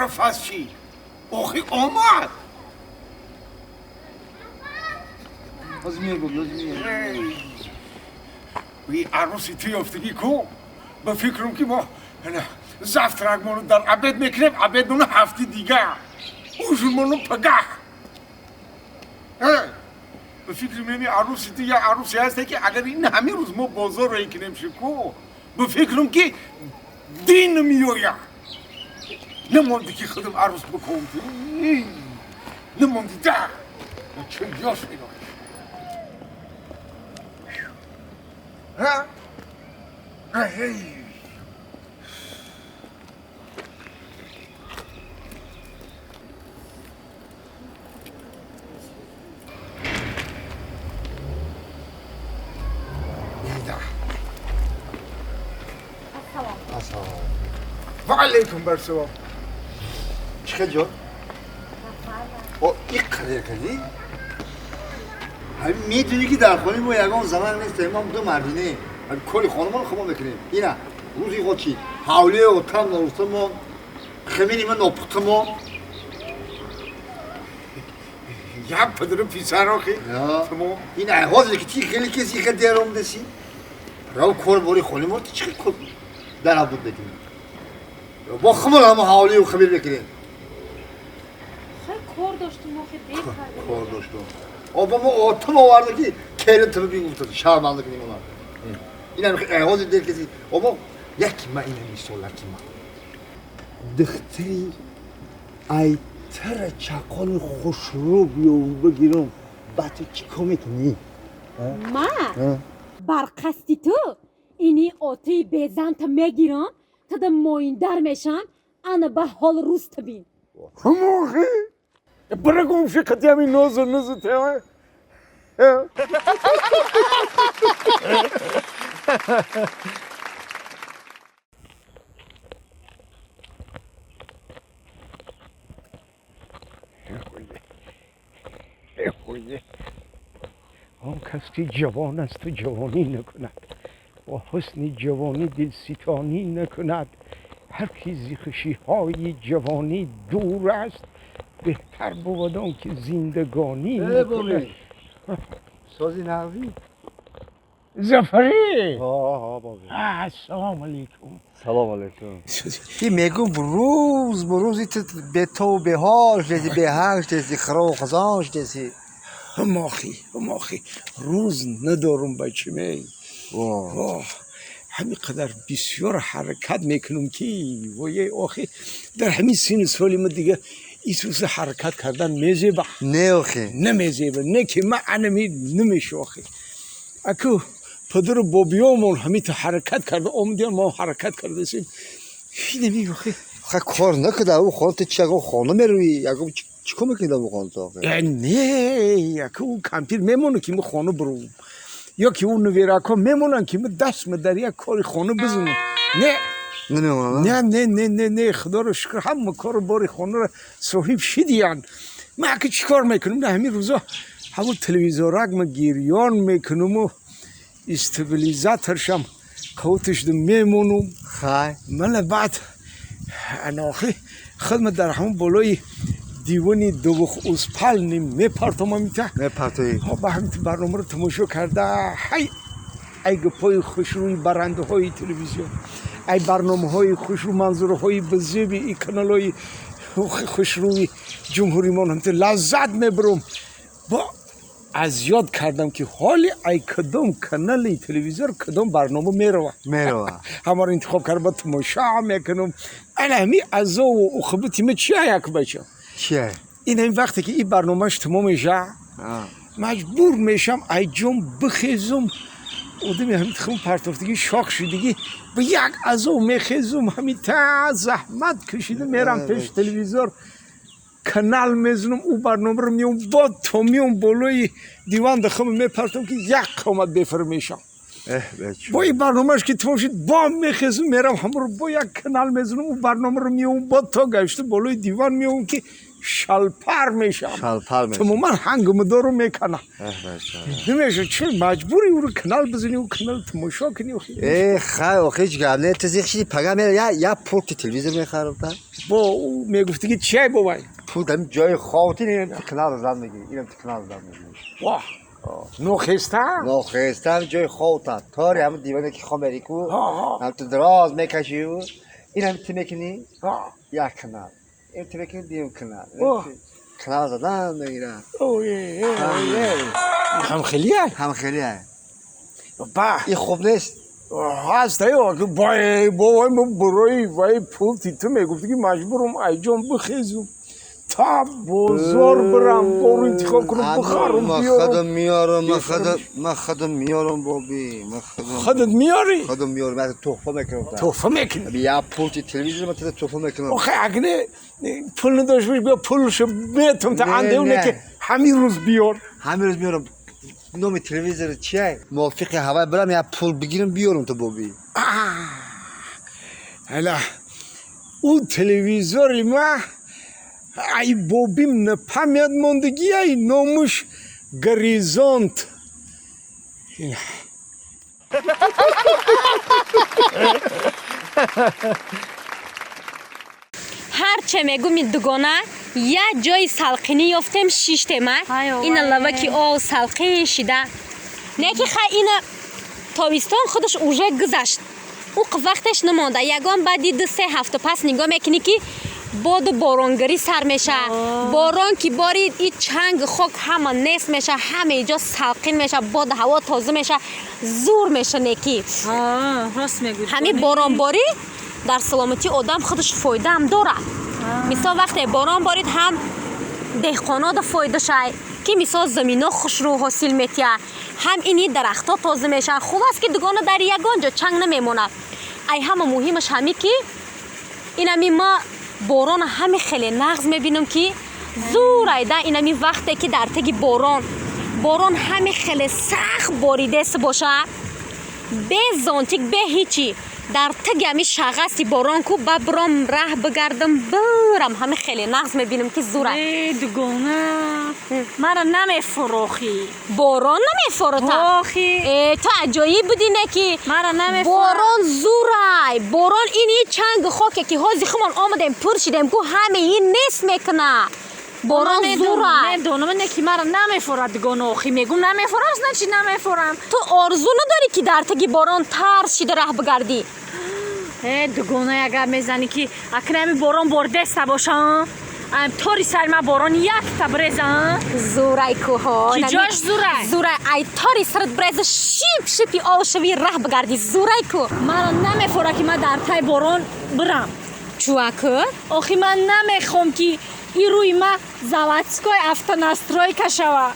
طرف چی؟ آخی آمد از میگم وی عروسی توی افتگی کو به فکرم که ما زفترک منو در عبد میکنیم عبد منو هفته دیگه اوشون منو پگه به فکرم نمی عروسی توی عروسی هسته که اگر این همه روز ما بازار رایی کنیم شکو به فکرم که دین میویا نمانده که خودم عروس بکنم نمانده ده چه یاش اینا ها؟ هی و علیکم برسوام چه جا؟ او این قدر کردی؟ همین میدونی که در خانه ما یکان زمان نیست امام دو مردینه همین کلی خانمان رو خما میکنیم اینا روزی خود چی؟ حوله و تم نروسته ما خمینی من نپخته ما یا پدر پیسر آخی این احوازه که تی خیلی کسی خیلی دیرم دسی راو کل باری خانه ما تی چقدر کل در عبود بکنیم با خمال همه حوله و خمیر بکنیم خیلی کار داشتیم آخه دیر کردیم کار داشتم آبا ما آتم آورده که کیرن تبه بیگفتد شرمنده کنیم اونا این هم احواز دیر کسی آبا یکی ما این هم ایستالا کی ما دختری ایتر چقال خوش رو بیاون بگیرم با تو چی کار میکنی؟ من؟ برقصدی تو اینی آتی بیزن تا میگیرم تا ده مایندر میشن انا به حال روز تبین هماخی برگم شکتی همین نوزو تیمه آن کس که جوان است و جوانی نکند و حسن جوانی دل ستانی نکند هر کی ز خوشی‌های جوانی دور است بهتر بود آن که زندگانی نکند سازی نقوی زفری بابا السلام علیکم سلام علیکم این میگم روز ایت به تو به هاش دیدی به هاش دیدی خرا و خزانش دیدی هماخی روز ندارم بچه می همین قدر بسیار حرکت میکنم که و یه آخی در همین سین سالی ما دیگه ایسوس حرکت کردن میزیبه نه آخی نمیزیبه نه که من انمی نمیشه آخی اکو پدر بابیامون همین تا حرکت کرده آمدیان ما حرکت کرده سیم هی نمی آخی کار نکده او خانت چگاه خانه میروی یکم چیکار میکنی او خانت آخی نه اکو او کمپیر میمونه که ما خانه بروم یا که اون نویراکا میمونن که من دست در یک کاری خانه بزنم نه خدا رو شکر همه کار باری خانه رو صاحب شدیان من که چی کار میکنم نه همین روزا همون تلویزیورک ما گیریان میکنم و استابیلیزاترشم قوتش دو میمونم من بعد اناخی خدمت در همون بالای دیوانی دوبخ اوسپال نیم میپرتم همیته با همیته برنامه رو تماشا کرده ای گپای خوش روی برنده های تلویزیون ای برنامه های خوش رو منظره های بزیبی ای کانال های خوش روی جمهوری من همیته لذت میبرم با از یاد کردم که حالی ای کدام کانال تلویزیون کدام برنامه میروه همه رو انتخاب کرده با تماشا میکنم الهمی از او خبرتی من چیه یک بچه چیه؟ این وقتی که این برنامهش تمام میشه مجبور میشم ای جم بخیزم آدمی همین خون پرتافتگی شاخ شدگی به یک ازو میخیزم همین تا زحمت کشیده میرم پیش تلویزیون کانال میزنم او برنامه رو میام با تو میام بالای دیوان دخم میپرتم که یک قامت بفرمیشم با این برنامهش که تمام شد با میخیزم میرم همون رو با یک کانال میزنم او برنامه رو میام با تا گشته بالای دیوان میام که شلپر میشم شلپر میشم. تماما هنگم دارو میکنه بچه نمیشه چه مجبوری او رو کانال بزنی و کانال تماشا کنی خیلی هیچ گرم نه تزیخشی پگه میره یا پولت تلویزیون میخرم تا با او میگفتی که چه بابای پول دم جای خاطی نیم کانال زن میگی اینم کانال زن میگی واه نخستم نخستم جای خاطر تاری همون دیوانه که خامری کو آه. هم تو دراز میکشی و این هم تی میکنی آه. یک کانال این تی میکنی دیم کانال اوه. کانال زدن میگیرن هم خیلی هست هم خیلی های با این خوب نیست هست ها که بابای ما برای وای پول تو میگفتی که مجبورم ایجام بخیزم تا بازار برم دارو انتخاب کنم بخارم بیارم من خودم میارم بابی خودت میاری؟ خودم میارم من تحفه میکنم تحفه میکنی؟ یا پولتی تلویزیون من تحفه میکنم آخه اگه پول نداشت باش بیا پولشو میتونم تا اونه که همین روز بیار همین روز میارم نام تلویزیون چیه؟ موافق هوا برم یا پول بگیرم بیارم تو بابی حالا اون تلویزیون ما ای بابیم نپامید موندگی ای ناموش گریزانت هر چه میگم این دوگانه یه جای سلقینی یافتم شیشتم این علاوه که آو سلقین شده نه که این تابستان خودش اوجه گذشت او وقتش نمانده یگان بعدی 2-3 هفته پس نگاه میکنی که باد بارانگری سر میشه باران که بارید این چنگ خاک همه نیست میشه همه اینجا سلقین میشه باد هوا تازه میشه زور میشه نکی راست میگوی همین باران باری در سلامتی آدم خودش فایده هم داره مثلا وقتی باران بارید هم دهقانا دا فایده شه که مثلا زمینا خوش رو حاصل میتیه هم اینی درخت ها تازه میشه خوب است که دگانه در یگان جا چنگ نمیمونه ای همه مهمش همی که اینمی ما باران همه خیلی نغز میبینم که زور ایده اینمی وقتی که در تگی باران همه خیلی سخت باریده است باشه به زانتیک به هیچی در تگمی شغستی باران کو برام راه بگردم برم همه خیلی نغز میبینم که زوره دوگانه مرا نمیفروخی باران نمیفروته آخی تو عجایی بودی نکی مرا نمیفروخی باران زوره باران اینی چنگ خاکه که حاضی خمان آمدیم پر شدیم کو همه این نیست میکنه باران زوره نمیدونم نکی مرا نمیفورد دوگانه آخی میگم نمیفورم نه چی نمیفورم تو آرزو نداری که در تگی باران ترس شده راه بگردی دوگانه اگر میزنی که اکنمی باران بردست باشه طوری سر ما باران یک تبریزم زورای کوها کی جاش زورای زورای ای طوری سرت بریز شیپی آشوی راه بگردی زورای کو مرا نمیفوره که من در تای باران برم چواکو آخی من نمیخوام که این روی ما заводской автонастройка شوه